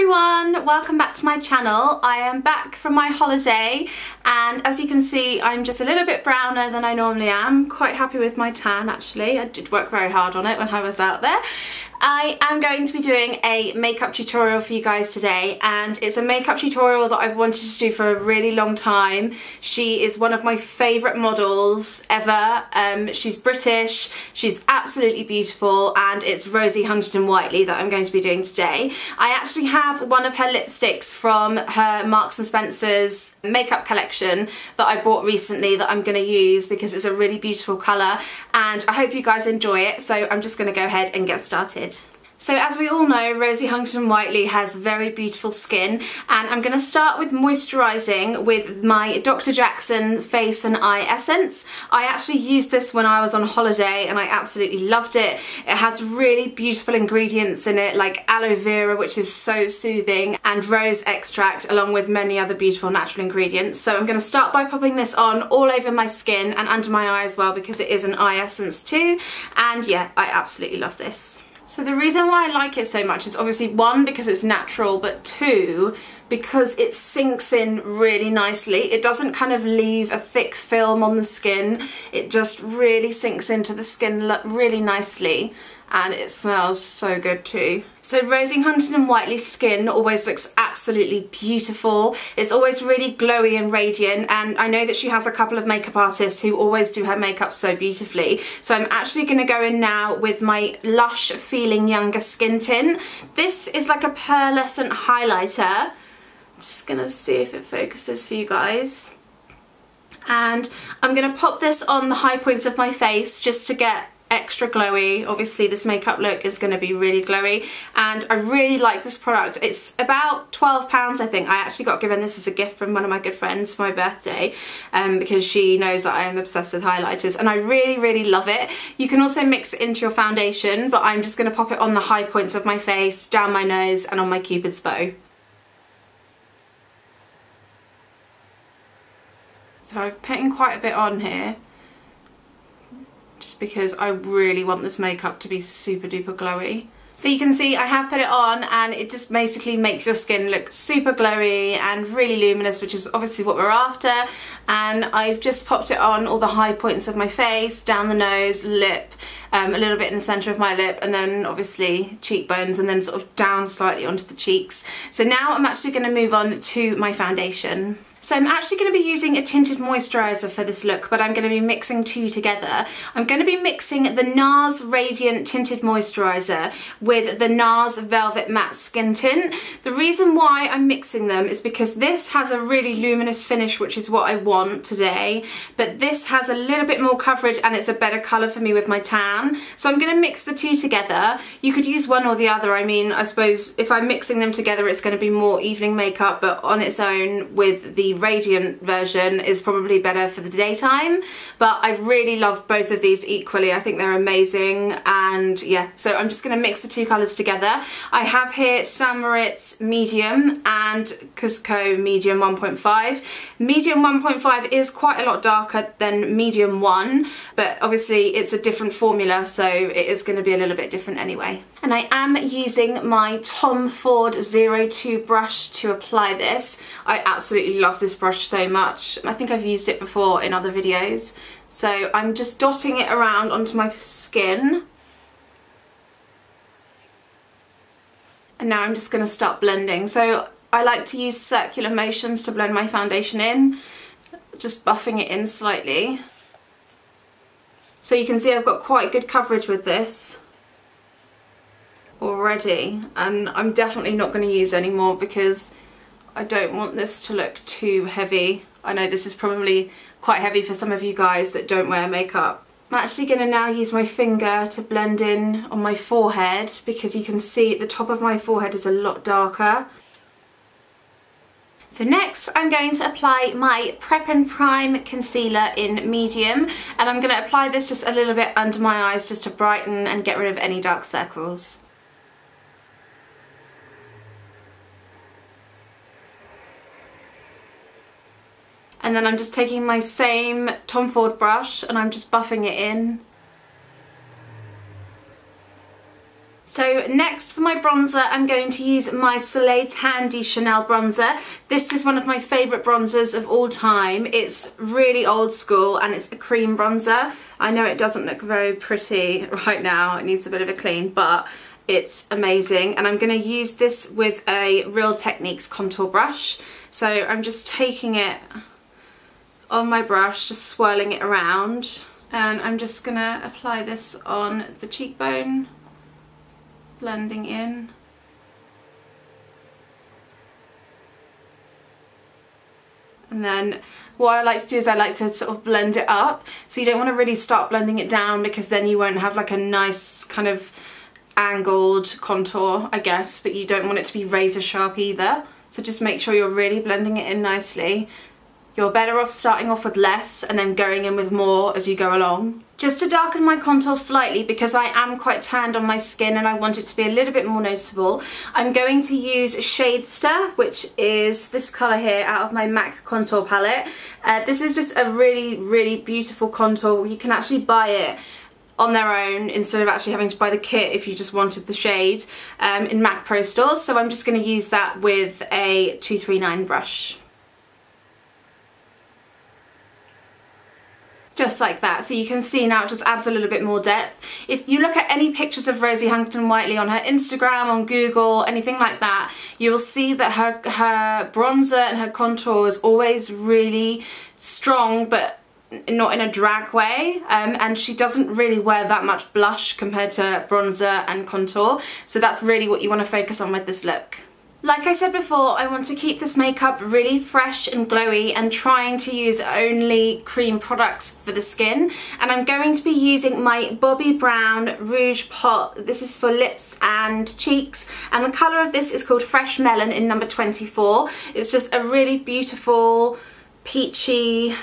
everyone, welcome back to my channel. I am back from my holiday and as you can see I'm just a little bit browner than I normally am. Quite happy with my tan actually. I did work very hard on it when I was out there. I am going to be doing a makeup tutorial for you guys today, and it's a makeup tutorial that I've wanted to do for a really long time. She is one of my favourite models ever. She's British, she's absolutely beautiful, and it's Rosie Huntington-Whiteley that I'm going to be doing today. I actually have one of her lipsticks from her Marks and Spencer's makeup collection that I bought recently that I'm going to use because it's a really beautiful colour, and I hope you guys enjoy it, so I'm just going to go ahead and get started. So as we all know, Rosie Huntington-Whiteley has very beautiful skin, and I'm going to start with moisturising with my Dr. Jackson Face and Eye Essence. I actually used this when I was on holiday and I absolutely loved it. It has really beautiful ingredients in it like aloe vera, which is so soothing, and rose extract, along with many other beautiful natural ingredients. So I'm going to start by popping this on all over my skin and under my eye as well, because it is an eye essence too, and yeah, I absolutely love this. So the reason why I like it so much is obviously one, because it's natural, but two, because it sinks in really nicely. It doesn't kind of leave a thick film on the skin, it just really sinks into the skin really nicely, and it smells so good too. So Rosie Huntington-Whiteley's skin always looks absolutely beautiful. It's always really glowy and radiant, and I know that she has a couple of makeup artists who always do her makeup so beautifully. So I'm actually going to go in now with my Lush Feeling Younger Skin Tint. This is like a pearlescent highlighter. Just gonna see if it focuses for you guys. And I'm gonna pop this on the high points of my face just to get extra glowy. Obviously this makeup look is going to be really glowy, and I really like this product. It's about £12 I think. I actually got given this as a gift from one of my good friends for my birthday because she knows that I am obsessed with highlighters, and I really love it. You can also mix it into your foundation, but I'm just going to pop it on the high points of my face, down my nose, and on my Cupid's bow. So I'm putting quite a bit on here, just because I really want this makeup to be super duper glowy. So you can see I have put it on, and it just basically makes your skin look super glowy and really luminous, which is obviously what we're after. And I've just popped it on all the high points of my face, down the nose, lip, a little bit in the centre of my lip, and then obviously cheekbones, and then sort of down slightly onto the cheeks. So now I'm actually going to move on to my foundation. So I'm actually going to be using a tinted moisturiser for this look, but I'm going to be mixing two together. I'm going to be mixing the NARS Radiant Tinted Moisturiser with the NARS Velvet Matte Skin Tint. The reason why I'm mixing them is because this has a really luminous finish, which is what I want today, but this has a little bit more coverage and it's a better colour for me with my tan. So I'm going to mix the two together. You could use one or the other. I mean, I suppose if I'm mixing them together it's going to be more evening makeup, but on its own with the Radiant version is probably better for the daytime. But I really love both of these equally. I think they're amazing, and yeah, so I'm just going to mix the two colours together. I have here St. Moritz Medium and Cusco Medium 1.5. Medium 1.5 is quite a lot darker than Medium 1, but obviously it's a different formula, so it is going to be a little bit different anyway. And I am using my Tom Ford 02 brush to apply this. I absolutely love this brush so much. I think I've used it before in other videos. So I'm just dotting it around onto my skin. And now I'm just going to start blending. So I like to use circular motions to blend my foundation in, just buffing it in slightly. So you can see I've got quite good coverage with this already, and I'm definitely not going to use any more because I don't want this to look too heavy. I know this is probably quite heavy for some of you guys that don't wear makeup. I'm actually going to now use my finger to blend in on my forehead, because you can see the top of my forehead is a lot darker. So next I'm going to apply my Prep and Prime concealer in medium, and I'm going to apply this just a little bit under my eyes just to brighten and get rid of any dark circles. And then I'm just taking my same Tom Ford brush and I'm just buffing it in. So next for my bronzer, I'm going to use my Soleil Tandy Chanel bronzer. This is one of my favourite bronzers of all time. It's really old school and it's a cream bronzer. I know it doesn't look very pretty right now, it needs a bit of a clean, but it's amazing. And I'm going to use this with a Real Techniques contour brush. So I'm just taking it on my brush, just swirling it around, and I'm just going to apply this on the cheekbone, blending in. And then what I like to do is I like to sort of blend it up. So you don't want to really start blending it down because then you won't have like a nice kind of angled contour, I guess, but you don't want it to be razor sharp either. So just make sure you're really blending it in nicely. You're better off starting off with less and then going in with more as you go along. Just to darken my contour slightly, because I am quite tanned on my skin and I want it to be a little bit more noticeable, I'm going to use Shadester, which is this colour here out of my MAC contour palette. This is just a really, really beautiful contour. You can actually buy it on their own instead of actually having to buy the kit if you just wanted the shade in MAC Pro stores. So I'm just going to use that with a 239 brush. Just like that. So you can see now it just adds a little bit more depth. If you look at any pictures of Rosie Huntington-Whiteley on her Instagram, on Google, anything like that, you will see that her bronzer and her contour is always really strong, but not in a drag way, and she doesn't really wear that much blush compared to bronzer and contour, so that's really what you want to focus on with this look. Like I said before, I want to keep this makeup really fresh and glowy and trying to use only cream products for the skin. And I'm going to be using my Bobbi Brown Rouge Pot. This is for lips and cheeks. And the colour of this is called Fresh Melon in number 24. It's just a really beautiful, peachy,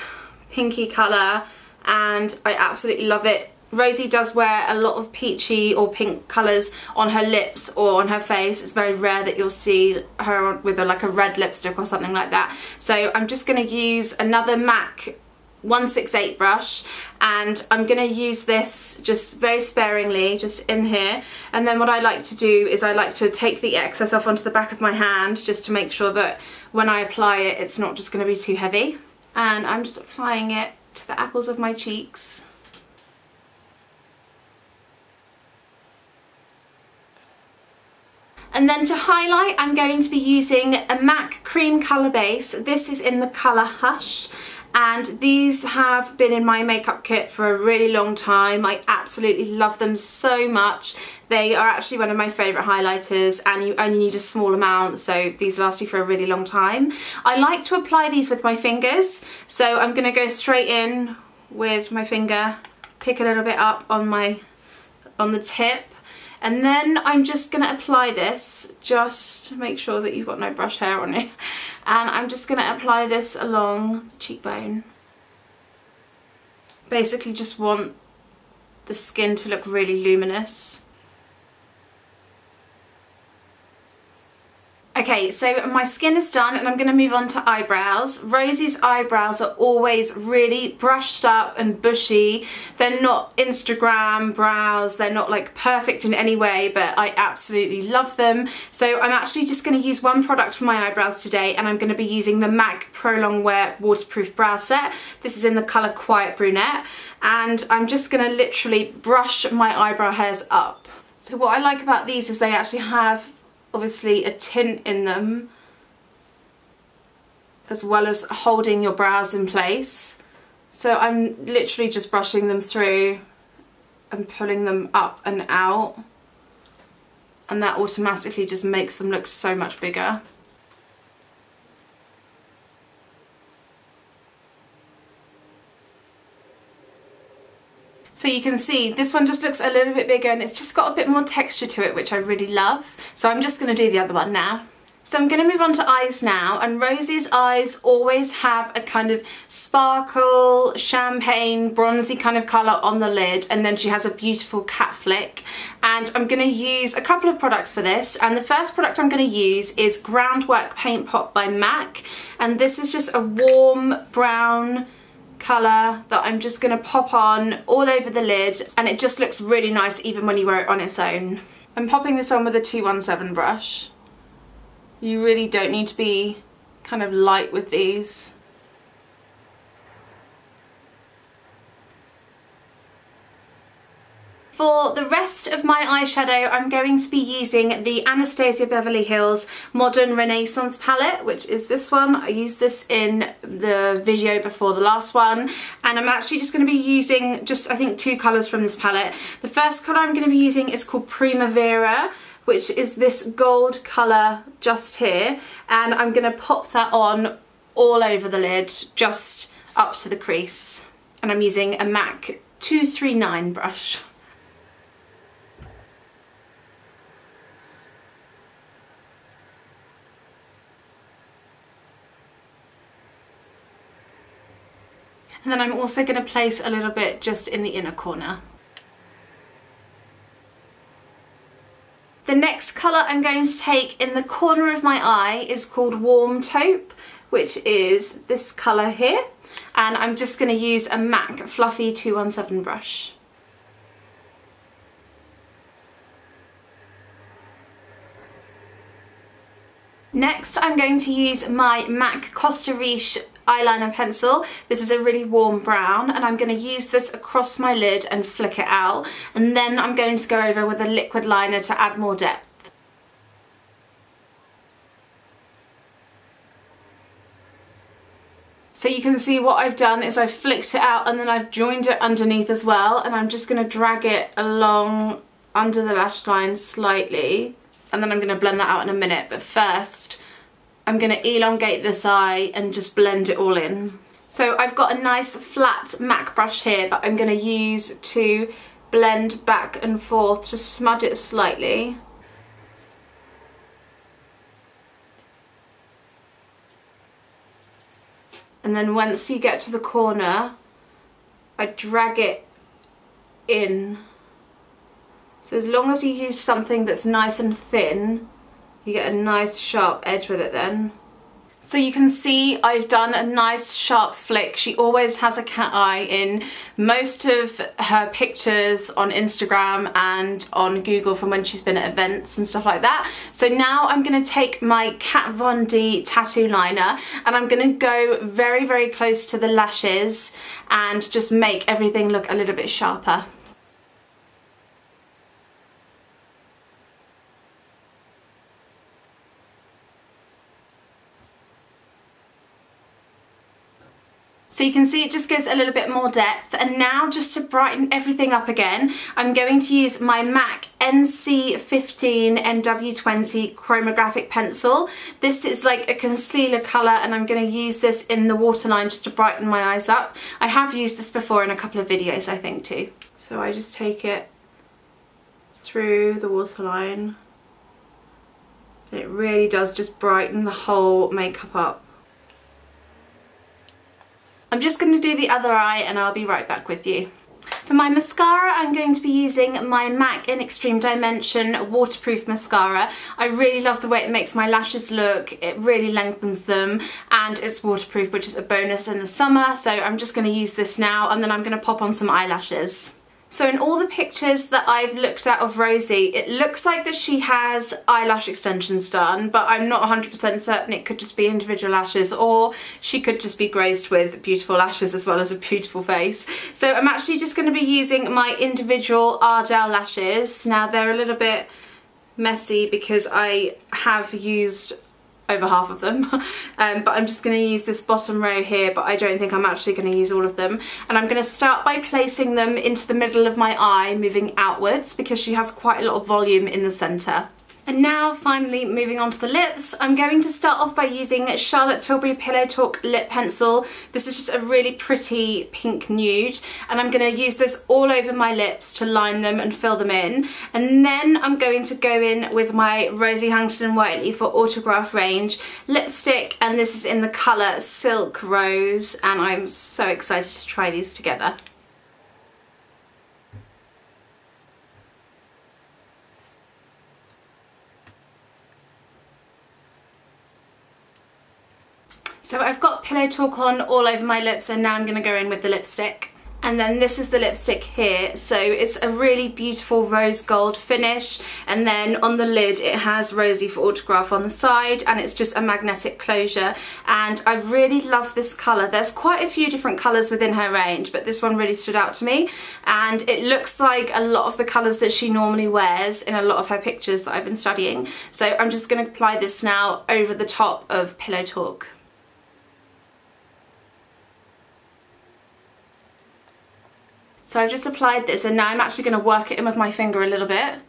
pinky colour and I absolutely love it. Rosie does wear a lot of peachy or pink colours on her lips or on her face. It's very rare that you'll see her with like a red lipstick or something like that. So I'm just going to use another MAC 168 brush and I'm going to use this just very sparingly, just in here. And then what I like to do is I like to take the excess off onto the back of my hand just to make sure that when I apply it, it's not just going to be too heavy. And I'm just applying it to the apples of my cheeks. And then to highlight, I'm going to be using a MAC cream colour base. This is in the colour Hush. And these have been in my makeup kit for a really long time. I absolutely love them so much. They are actually one of my favourite highlighters and you only need a small amount, so these last you for a really long time. I like to apply these with my fingers, so I'm going to go straight in with my finger, pick a little bit up on the tip, and then I'm just going to apply this, just make sure that you've got no brush hair on it, and I'm just going to apply this along the cheekbone. Basically just want the skin to look really luminous. Okay, so my skin is done and I'm going to move on to eyebrows. Rosie's eyebrows are always really brushed up and bushy. They're not Instagram brows, they're not like perfect in any way, but I absolutely love them. So I'm actually just going to use one product for my eyebrows today and I'm going to be using the MAC Pro Longwear Waterproof Brow Set. This is in the colour Quiet Brunette and I'm just going to literally brush my eyebrow hairs up. So what I like about these is they actually have obviously a tint in them as well as holding your brows in place. So I'm literally just brushing them through and pulling them up and out, and that automatically just makes them look so much bigger. So you can see this one just looks a little bit bigger and it's just got a bit more texture to it, which I really love. So I'm just going to do the other one now. So I'm going to move on to eyes now, and Rosie's eyes always have a kind of sparkle, champagne, bronzy kind of colour on the lid, and then she has a beautiful cat flick. And I'm going to use a couple of products for this, and the first product I'm going to use is Groundwork Paint Pot by MAC, and this is just a warm brown colour that I'm just going to pop on all over the lid, and it just looks really nice even when you wear it on its own. I'm popping this on with a 217 brush. You really don't need to be kind of light with these. For the rest of my eyeshadow, I'm going to be using the Anastasia Beverly Hills Modern Renaissance palette, which is this one. I used this in the video before the last one, and I'm actually just going to be using just, I think, 2 colours from this palette. The first colour I'm going to be using is called Primavera, which is this gold colour just here, and I'm going to pop that on all over the lid, just up to the crease. And I'm using a MAC 239 brush. And then I'm also going to place a little bit just in the inner corner. The next colour I'm going to take in the corner of my eye is called Warm Taupe, which is this colour here. And I'm just going to use a MAC Fluffy 217 brush. Next, I'm going to use my MAC Costa Riche eyeliner pencil. This is a really warm brown, and I'm going to use this across my lid and flick it out, and then I'm going to go over with a liquid liner to add more depth. So you can see what I've done is I've flicked it out and then I've joined it underneath as well, and I'm just going to drag it along under the lash line slightly, and then I'm going to blend that out in a minute. But first I'm going to elongate this eye and just blend it all in. So I've got a nice flat MAC brush here that I'm going to use to blend back and forth, to smudge it slightly. And then once you get to the corner, I drag it in. So as long as you use something that's nice and thin, you get a nice sharp edge with it then. So you can see I've done a nice sharp flick. She always has a cat eye in most of her pictures on Instagram and on Google from when she's been at events and stuff like that. So now I'm going to take my Kat Von D tattoo liner and I'm going to go very, very close to the lashes and just make everything look a little bit sharper. So you can see it just gives a little bit more depth. And now, just to brighten everything up again, I'm going to use my MAC NC15 NW20 chromographic pencil. This is like a concealer colour, and I'm going to use this in the waterline just to brighten my eyes up. I have used this before in a couple of videos, I think, too. So I just take it through the waterline. And it really does just brighten the whole makeup up. I'm just going to do the other eye and I'll be right back with you. For my mascara, I'm going to be using my MAC in Extreme Dimension waterproof mascara. I really love the way it makes my lashes look. It really lengthens them, and it's waterproof, which is a bonus in the summer. So I'm just going to use this now, and then I'm going to pop on some eyelashes. So in all the pictures that I've looked at of Rosie, it looks like that she has eyelash extensions done, but I'm not 100% certain. It could just be individual lashes, or she could just be graced with beautiful lashes as well as a beautiful face. So I'm actually just going to be using my individual Ardell lashes. Now they're a little bit messy because I have used over half of them, but I'm just going to use this bottom row here, but I don't think I'm actually going to use all of them. And I'm going to start by placing them into the middle of my eye, moving outwards, because she has quite a lot of volume in the centre. And now, finally, moving on to the lips, I'm going to start off by using Charlotte Tilbury Pillow Talk lip pencil. This is just a really pretty pink nude, and I'm going to use this all over my lips to line them and fill them in. And then I'm going to go in with my Rosie Huntington-Whiteley for Autograph Range lipstick, and this is in the colour Silk Rose, and I'm so excited to try these together. So I've got Pillow Talk on all over my lips, and now I'm going to go in with the lipstick. And then this is the lipstick here. So it's a really beautiful rose gold finish, and then on the lid it has Rosie for autograph on the side, and it's just a magnetic closure. And I really love this colour. There's quite a few different colours within her range, but this one really stood out to me, and it looks like a lot of the colours that she normally wears in a lot of her pictures that I've been studying. So I'm just going to apply this now over the top of Pillow Talk. So I've just applied this, and now I'm actually going to work it in with my finger a little bit.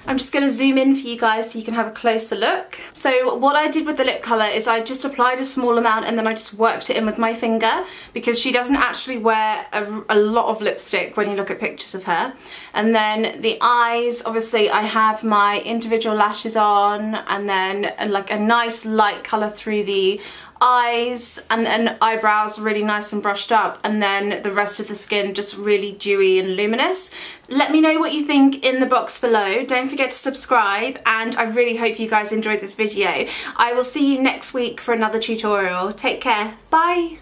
I'm just going to zoom in for you guys so you can have a closer look. So what I did with the lip colour is I just applied a small amount and then I just worked it in with my finger, because she doesn't actually wear a lot of lipstick when you look at pictures of her. And then the eyes, obviously I have my individual lashes on, and then like a nice light colour through the eyes, and then eyebrows really nice and brushed up, and then the rest of the skin just really dewy and luminous. Let me know what you think in the box below. Don't forget to subscribe, and I really hope you guys enjoyed this video. I will see you next week for another tutorial. Take care. Bye.